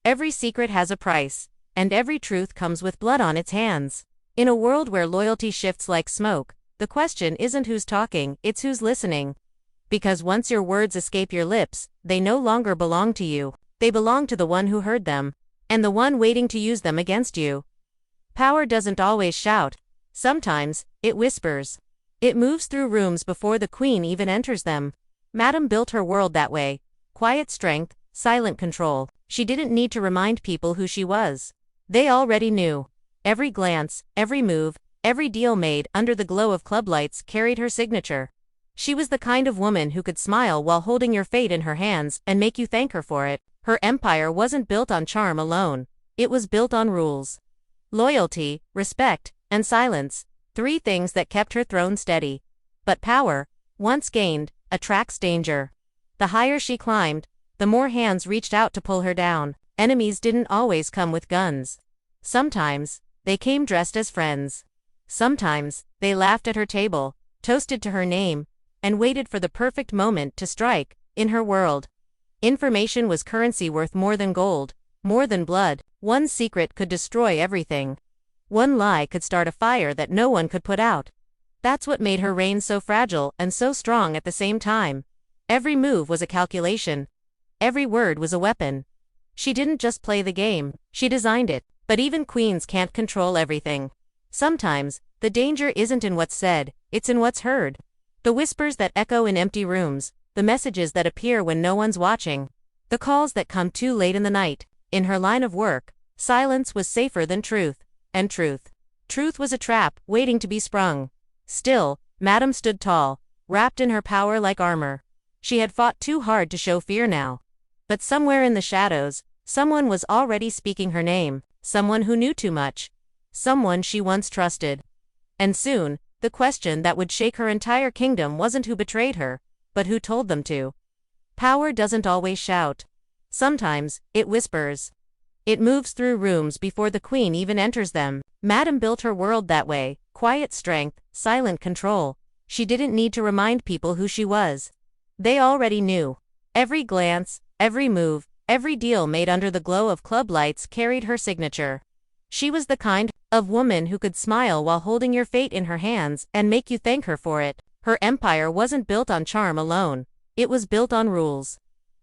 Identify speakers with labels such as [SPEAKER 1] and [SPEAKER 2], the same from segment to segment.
[SPEAKER 1] Every secret has a price, and every truth comes with blood on its hands. In a world where loyalty shifts like smoke, the question isn't who's talking, it's who's listening. Because once your words escape your lips, they no longer belong to you. They belong to the one who heard them, and the one waiting to use them against you. Power doesn't always shout. Sometimes, it whispers. It moves through rooms before the queen even enters them. Madam built her world that way. Quiet strength, silent control. She didn't need to remind people who she was. They already knew. Every glance, every move, every deal made under the glow of club lights carried her signature. She was the kind of woman who could smile while holding your fate in her hands and make you thank her for it. Her empire wasn't built on charm alone. It was built on rules. Loyalty, respect, and silence. 3 things that kept her throne steady. But power, once gained, attracts danger. The higher she climbed, the more hands reached out to pull her down. Enemies didn't always come with guns. Sometimes, they came dressed as friends. Sometimes, they laughed at her table, toasted to her name, and waited for the perfect moment to strike. In her world, information was currency worth more than gold, more than blood. One secret could destroy everything. One lie could start a fire that no one could put out. That's what made her reign so fragile and so strong at the same time. Every move was a calculation. Every word was a weapon. She didn't just play the game, she designed it. But even queens can't control everything. Sometimes, the danger isn't in what's said, it's in what's heard. The whispers that echo in empty rooms, the messages that appear when no one's watching, the calls that come too late in the night. In her line of work, silence was safer than truth, and truth was a trap waiting to be sprung. Still, Madam stood tall, wrapped in her power like armor. She had fought too hard to show fear now. But somewhere in the shadows, someone was already speaking her name, someone who knew too much, someone she once trusted. And soon, the question that would shake her entire kingdom wasn't who betrayed her, but who told them to. Power doesn't always shout. Sometimes, it whispers. It moves through rooms before the queen even enters them. Madam built her world that way. Quiet strength, silent control. She didn't need to remind people who she was. They already knew. Every glance, every move, every deal made under the glow of club lights carried her signature. She was the kind of woman who could smile while holding your fate in her hands and make you thank her for it. Her empire wasn't built on charm alone. It was built on rules.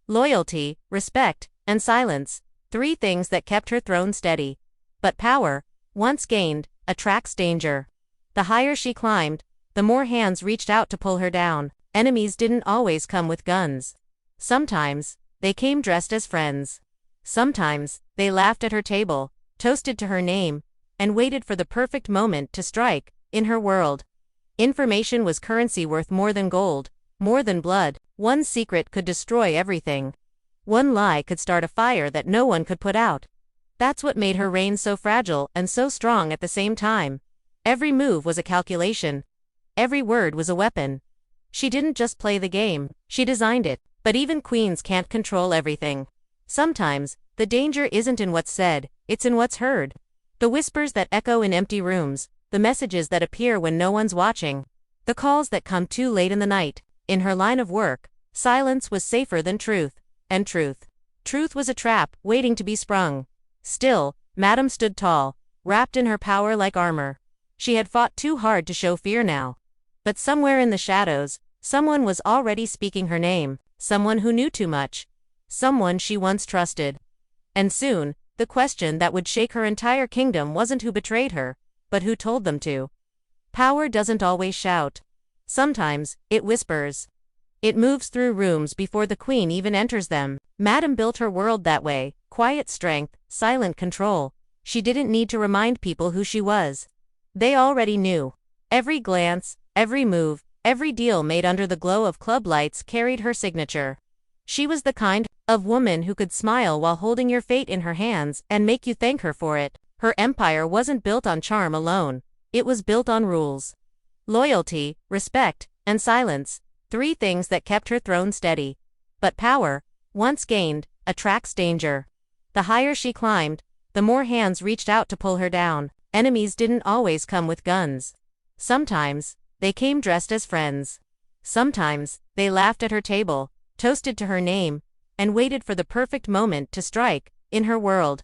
[SPEAKER 1] Loyalty, respect, and silence. 3 things that kept her throne steady. But power, once gained, attracts danger. The higher she climbed, the more hands reached out to pull her down. Enemies didn't always come with guns. Sometimes, they came dressed as friends. Sometimes, they laughed at her table, toasted to her name, and waited for the perfect moment to strike. In her world, information was currency worth more than gold, more than blood. One secret could destroy everything. One lie could start a fire that no one could put out. That's what made her reign so fragile and so strong at the same time. Every move was a calculation. Every word was a weapon. She didn't just play the game, she designed it. But even queens can't control everything. Sometimes, the danger isn't in what's said, it's in what's heard. The whispers that echo in empty rooms, the messages that appear when no one's watching, the calls that come too late in the night. In her line of work, silence was safer than truth, and truth was a trap waiting to be sprung. Still, Madam stood tall, wrapped in her power like armor. She had fought too hard to show fear now. But somewhere in the shadows, someone was already speaking her name, someone who knew too much, someone she once trusted. And soon, the question that would shake her entire kingdom wasn't who betrayed her, but who told them to. Power doesn't always shout. Sometimes, it whispers. It moves through rooms before the queen even enters them. Madam built her world that way. Quiet strength, silent control. She didn't need to remind people who she was. They already knew. Every glance, every move, every deal made under the glow of club lights carried her signature. She was the kind of woman who could smile while holding your fate in her hands and make you thank her for it. Her empire wasn't built on charm alone. It was built on rules. Loyalty, respect, and silence. 3 things that kept her throne steady. But power, once gained, attracts danger. The higher she climbed, the more hands reached out to pull her down. Enemies didn't always come with guns. Sometimes, they came dressed as friends. Sometimes, they laughed at her table, toasted to her name, and waited for the perfect moment to strike. In her world,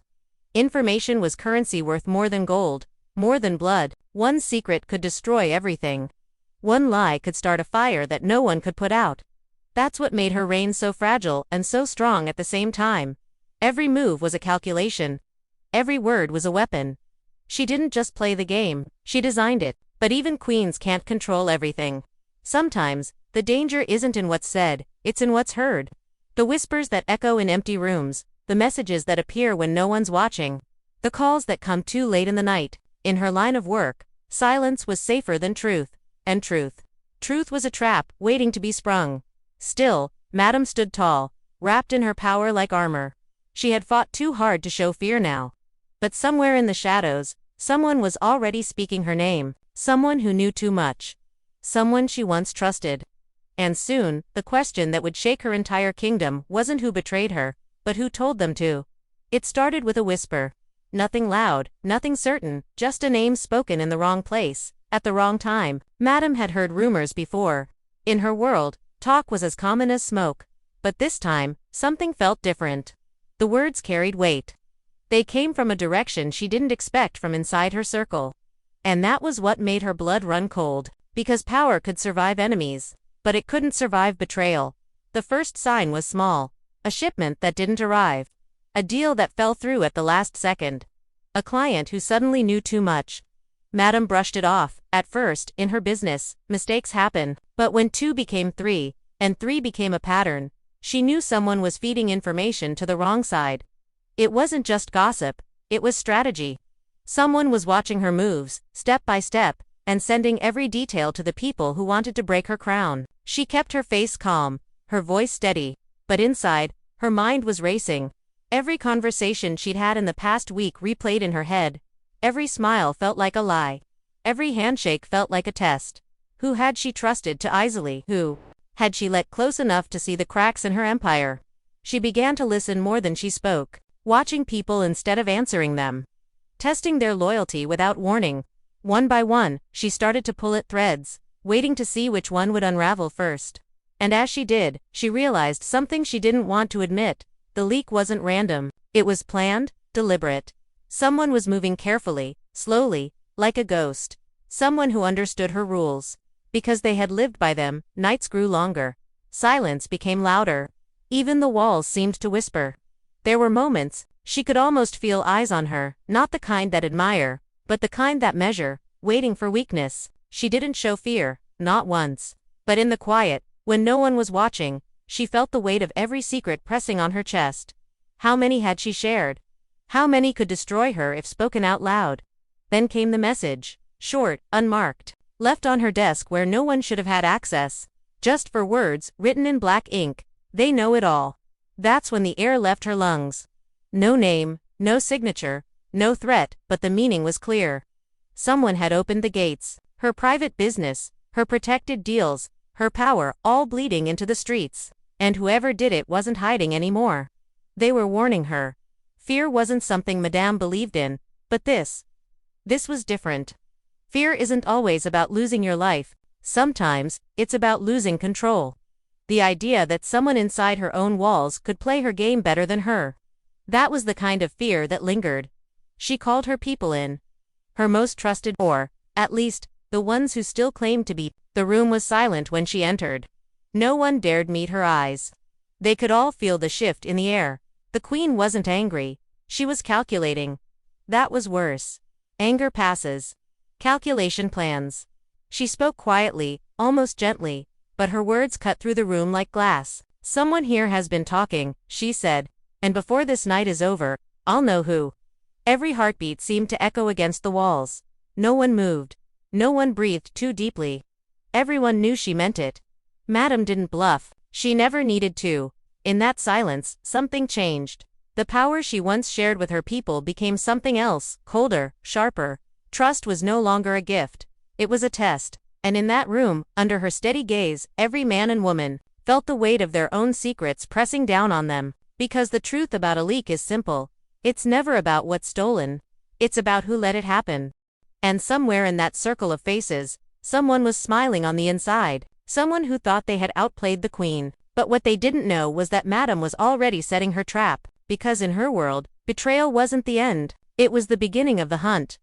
[SPEAKER 1] information was currency worth more than gold, more than blood. One secret could destroy everything. One lie could start a fire that no one could put out. That's what made her reign so fragile and so strong at the same time. Every move was a calculation. Every word was a weapon. She didn't just play the game, she designed it. But even queens can't control everything. Sometimes, the danger isn't in what's said, it's in what's heard. The whispers that echo in empty rooms, the messages that appear when no one's watching, the calls that come too late in the night. In her line of work, silence was safer than truth. And truth was a trap, waiting to be sprung. Still, Madam stood tall, wrapped in her power like armor. She had fought too hard to show fear now. But somewhere in the shadows, someone was already speaking her name, someone who knew too much. Someone she once trusted. And soon, the question that would shake her entire kingdom wasn't who betrayed her, but who told them to. It started with a whisper. Nothing loud, nothing certain, just a name spoken in the wrong place, at the wrong time. Madam had heard rumors before. In her world, talk was as common as smoke. But this time, something felt different. The words carried weight. They came from a direction she didn't expect from inside her circle. And that was what made her blood run cold. Because power could survive enemies, but it couldn't survive betrayal. The first sign was small. A shipment that didn't arrive. A deal that fell through at the last second. A client who suddenly knew too much. Madam brushed it off. At first, in her business, mistakes happen. But when 2 became 3, and 3 became a pattern, she knew someone was feeding information to the wrong side. It wasn't just gossip, it was strategy. Someone was watching her moves, step by step, and sending every detail to the people who wanted to break her crown. She kept her face calm, her voice steady, but inside, her mind was racing. Every conversation she'd had in the past week replayed in her head. Every smile felt like a lie. Every handshake felt like a test. Who had she trusted too easily? Who had she let close enough to see the cracks in her empire? She began to listen more than she spoke, watching people instead of answering them, testing their loyalty without warning. One by one, she started to pull at threads, waiting to see which one would unravel first. And as she did, she realized something she didn't want to admit. The leak wasn't random. It was planned, deliberate. Someone was moving carefully, slowly, like a ghost. Someone who understood her rules. Because they had lived by them, nights grew longer. Silence became louder. Even the walls seemed to whisper. There were moments, she could almost feel eyes on her, not the kind that admire, but the kind that measure, waiting for weakness. She didn't show fear, not once. But in the quiet, when no one was watching, she felt the weight of every secret pressing on her chest. How many had she shared? How many could destroy her if spoken out loud? Then came the message. Short, unmarked. Left on her desk where no one should have had access. Just for words, written in black ink. They know it all. That's when the air left her lungs. No name, no signature, no threat, but the meaning was clear. Someone had opened the gates. Her private business, her protected deals, her power, all bleeding into the streets. And whoever did it wasn't hiding anymore. They were warning her. Fear wasn't something Madame believed in, but this was different. Fear isn't always about losing your life. Sometimes, it's about losing control. The idea that someone inside her own walls could play her game better than her. That was the kind of fear that lingered. She called her people in. Her most trusted, or, at least, the ones who still claimed to be. The room was silent when she entered. No one dared meet her eyes. They could all feel the shift in the air. The queen wasn't angry. She was calculating. That was worse. Anger passes. Calculation plans. She spoke quietly, almost gently, but her words cut through the room like glass. Someone here has been talking, she said, and before this night is over, I'll know who. Every heartbeat seemed to echo against the walls. No one moved. No one breathed too deeply. Everyone knew she meant it. Madam didn't bluff. She never needed to. In that silence, something changed. The power she once shared with her people became something else, colder, sharper. Trust was no longer a gift. It was a test. And in that room, under her steady gaze, every man and woman felt the weight of their own secrets pressing down on them. Because the truth about a leak is simple. It's never about what's stolen. It's about who let it happen. And somewhere in that circle of faces, someone was smiling on the inside. Someone who thought they had outplayed the queen. But what they didn't know was that Madam was already setting her trap. Because in her world, Betrayal wasn't the end. It was the beginning of the hunt.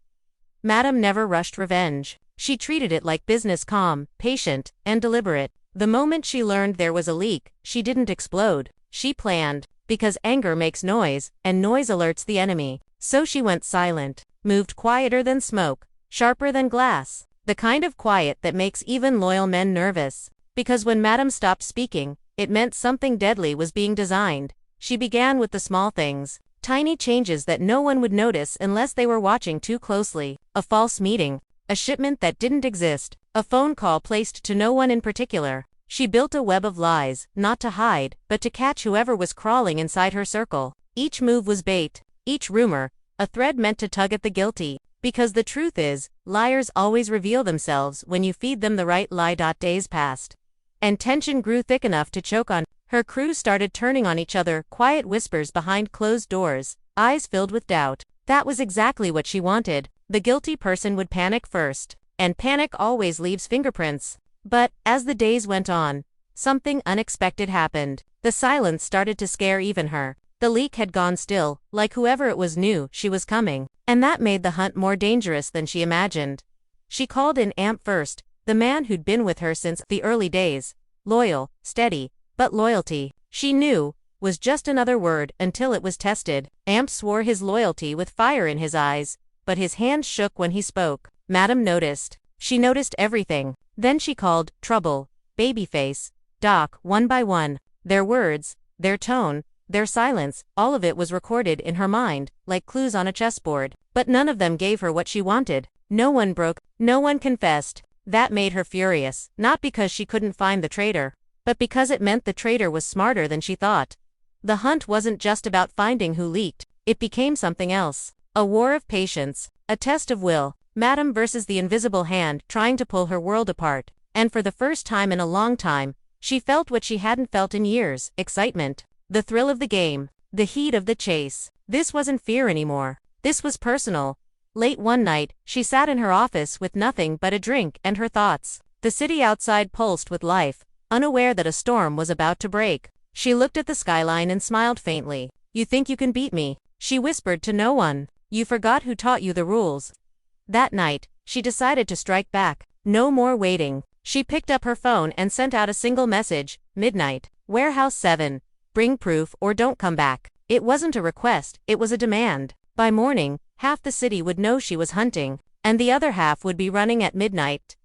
[SPEAKER 1] Madam never rushed revenge. She treated it like business, calm, patient, and deliberate. The moment she learned there was a leak, she didn't explode. She planned, because anger makes noise, and noise alerts the enemy. So she went silent, moved quieter than smoke, sharper than glass. The kind of quiet that makes even loyal men nervous. Because when Madam stopped speaking, it meant something deadly was being designed. She began with the small things. Tiny changes that no one would notice unless they were watching too closely. A false meeting. A shipment that didn't exist. A phone call placed to no one in particular. She built a web of lies, not to hide, but to catch whoever was crawling inside her circle. Each move was bait. Each rumor, a thread meant to tug at the guilty. Because the truth is, liars always reveal themselves when you feed them the right lie. Days passed. And tension grew thick enough to choke on. Her crew started turning on each other, quiet whispers behind closed doors, eyes filled with doubt. That was exactly what she wanted. The guilty person would panic first. And panic always leaves fingerprints. But, as the days went on, something unexpected happened. The silence started to scare even her. The leak had gone still, like whoever it was knew she was coming. And that made the hunt more dangerous than she imagined. She called in Amp first, the man who'd been with her since the early days. Loyal, steady, but loyalty, she knew, was just another word until it was tested. Amp swore his loyalty with fire in his eyes, but his hands shook when he spoke. Madam noticed. She noticed everything. Then she called Trouble, Babyface, Doc, one by one. Their words, their tone, their silence, all of it was recorded in her mind, like clues on a chessboard. But none of them gave her what she wanted. No one broke, no one confessed. That made her furious, not because she couldn't find the traitor, but because it meant the traitor was smarter than she thought. The hunt wasn't just about finding who leaked, it became something else. A war of patience, a test of will, Madam versus the invisible hand trying to pull her world apart. And for the first time in a long time, she felt what she hadn't felt in years, excitement. The thrill of the game, the heat of the chase. This wasn't fear anymore. This was personal. Late one night, she sat in her office with nothing but a drink and her thoughts. The city outside pulsed with life, unaware that a storm was about to break. She looked at the skyline and smiled faintly. "You think you can beat me?" she whispered to no one. "You forgot who taught you the rules." That night, she decided to strike back. No more waiting. She picked up her phone and sent out a single message. Midnight. Warehouse 7. Bring proof or don't come back. It wasn't a request, it was a demand. By morning, half the city would know she was hunting, and the other half would be running at midnight.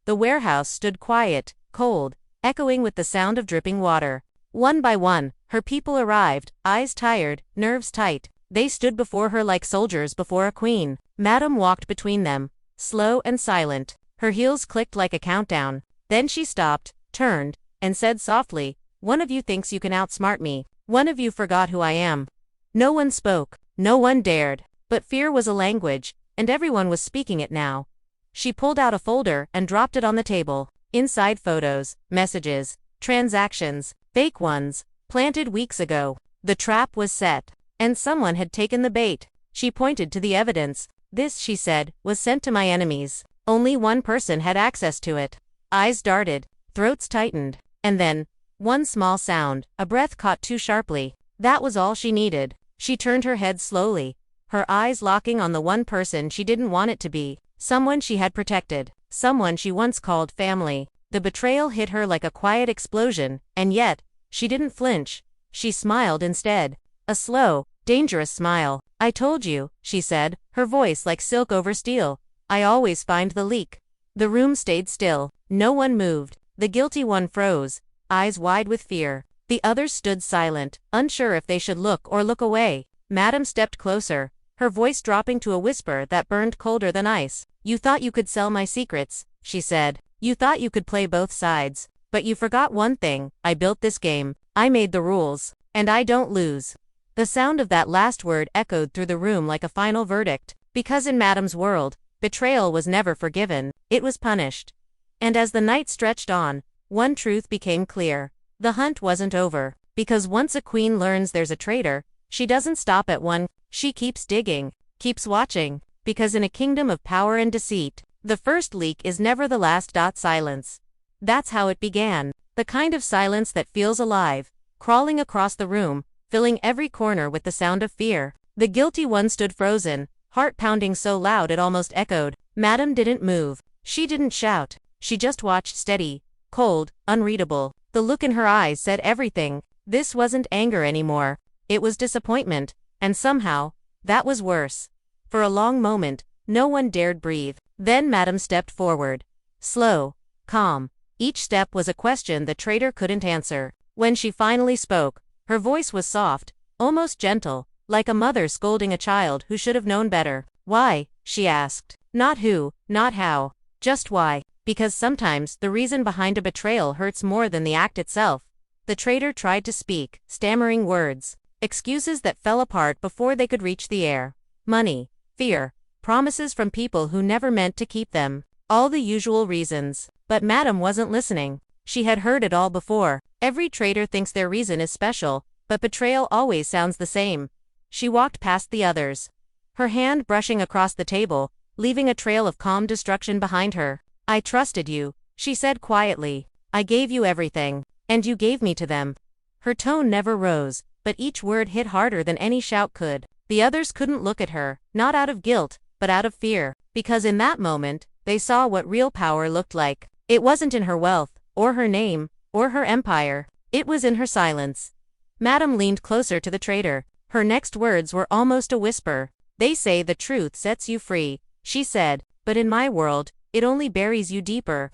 [SPEAKER 1] The warehouse stood quiet, cold, echoing with the sound of dripping water. One by one, her people arrived, eyes tired, nerves tight. They stood before her like soldiers before a queen. Madam walked between them, slow and silent. Her heels clicked like a countdown. Then she stopped, turned, and said softly, "One of you thinks you can outsmart me. One of you forgot who I am." No one spoke. No one dared. But fear was a language, and everyone was speaking it now. She pulled out a folder and dropped it on the table. Inside photos, messages, transactions, fake ones, planted weeks ago. The trap was set. And someone had taken the bait. She pointed to the evidence. "This," she said, "was sent to my enemies. Only one person had access to it." Eyes darted, throats tightened, and then, one small sound, a breath caught too sharply. That was all she needed. She turned her head slowly, her eyes locking on the one person she didn't want it to be, someone she had protected, someone she once called family. The betrayal hit her like a quiet explosion, and yet, she didn't flinch. She smiled instead. A slow, dangerous smile. "I told you," she said, her voice like silk over steel. "I always find the leak." The room stayed still. No one moved. The guilty one froze, eyes wide with fear. The others stood silent, unsure if they should look or look away. Madam stepped closer, her voice dropping to a whisper that burned colder than ice. "You thought you could sell my secrets," she said. "You thought you could play both sides. But you forgot one thing. I built this game. I made the rules. And I don't lose." The sound of that last word echoed through the room like a final verdict, because in Madam's world, betrayal was never forgiven, it was punished. And as the night stretched on, one truth became clear. The hunt wasn't over, because once a queen learns there's a traitor, she doesn't stop at one, she keeps digging, keeps watching, because in a kingdom of power and deceit, the first leak is never the last. Silence. That's how it began, the kind of silence that feels alive, crawling across the room, filling every corner with the sound of fear. The guilty one stood frozen, heart pounding so loud it almost echoed. Madam didn't move. She didn't shout. She just watched steady, cold, unreadable. The look in her eyes said everything. This wasn't anger anymore. It was disappointment, and somehow, that was worse. For a long moment, no one dared breathe. Then Madam stepped forward. Slow, calm. Each step was a question the traitor couldn't answer. When she finally spoke, her voice was soft, almost gentle, like a mother scolding a child who should have known better. Why? She asked. Not who, not how. Just why. Because sometimes the reason behind a betrayal hurts more than the act itself. The traitor tried to speak, stammering words. Excuses that fell apart before they could reach the air. Money, fear, promises from people who never meant to keep them. All the usual reasons. But Madam wasn't listening. She had heard it all before. Every traitor thinks their reason is special, but betrayal always sounds the same. She walked past the others, her hand brushing across the table, leaving a trail of calm destruction behind her. I trusted you, she said quietly. I gave you everything, and you gave me to them. Her tone never rose, but each word hit harder than any shout could. The others couldn't look at her, not out of guilt, but out of fear, because in that moment, they saw what real power looked like. It wasn't in her wealth, or her name, or her empire. It was in her silence. Madam leaned closer to the traitor. Her next words were almost a whisper. They say the truth sets you free, she said, but in my world, it only buries you deeper.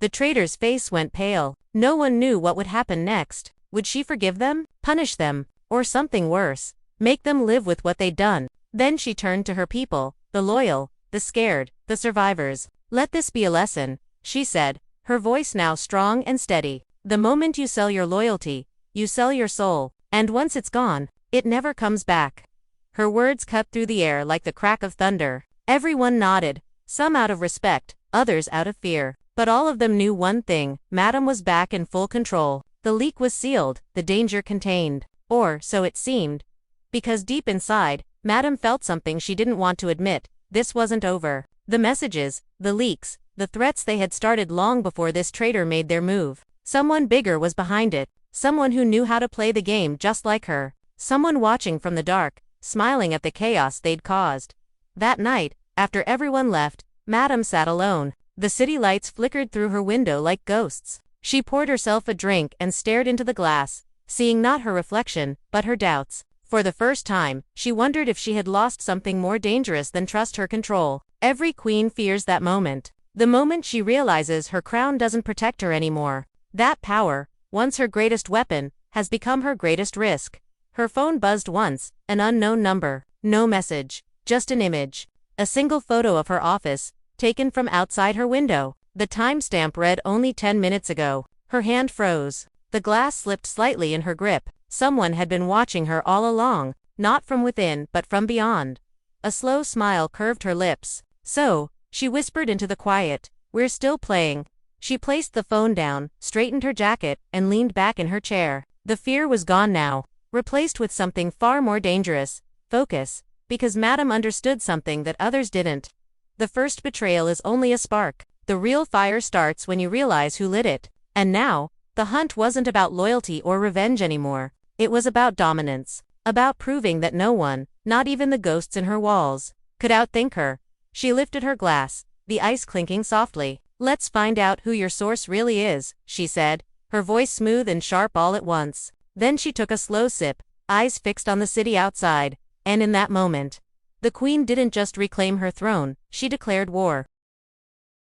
[SPEAKER 1] The traitor's face went pale. No one knew what would happen next. Would she forgive them? Punish them? Or something worse? Make them live with what they'd done? Then she turned to her people, the loyal, the scared, the survivors. Let this be a lesson, she said, her voice now strong and steady. The moment you sell your loyalty, you sell your soul, and once it's gone, it never comes back. Her words cut through the air like the crack of thunder. Everyone nodded, some out of respect, others out of fear. But all of them knew one thing: Madam was back in full control. The leak was sealed, the danger contained. Or, so it seemed. Because deep inside, Madam felt something she didn't want to admit. This wasn't over. The messages, the leaks, the threats, they had started long before this traitor made their move. Someone bigger was behind it. Someone who knew how to play the game just like her. Someone watching from the dark, smiling at the chaos they'd caused. That night, after everyone left, Madam sat alone. The city lights flickered through her window like ghosts. She poured herself a drink and stared into the glass, seeing not her reflection, but her doubts. For the first time, she wondered if she had lost something more dangerous than trust her control. Every queen fears that moment. The moment she realizes her crown doesn't protect her anymore. That power, once her greatest weapon, has become her greatest risk. Her phone buzzed once, an unknown number. No message, just an image. A single photo of her office, taken from outside her window. The timestamp read only 10 minutes ago. Her hand froze. The glass slipped slightly in her grip. Someone had been watching her all along, not from within but from beyond. A slow smile curved her lips. So, she whispered into the quiet, "We're still playing." She placed the phone down, straightened her jacket, and leaned back in her chair. The fear was gone now, replaced with something far more dangerous: focus. Because Madam understood something that others didn't. The first betrayal is only a spark. The real fire starts when you realize who lit it. And now, the hunt wasn't about loyalty or revenge anymore. It was about dominance. About proving that no one, not even the ghosts in her walls, could outthink her. She lifted her glass, the ice clinking softly. "Let's find out who your source really is," she said, her voice smooth and sharp all at once. Then she took a slow sip, eyes fixed on the city outside. And in that moment, the queen didn't just reclaim her throne, she declared war.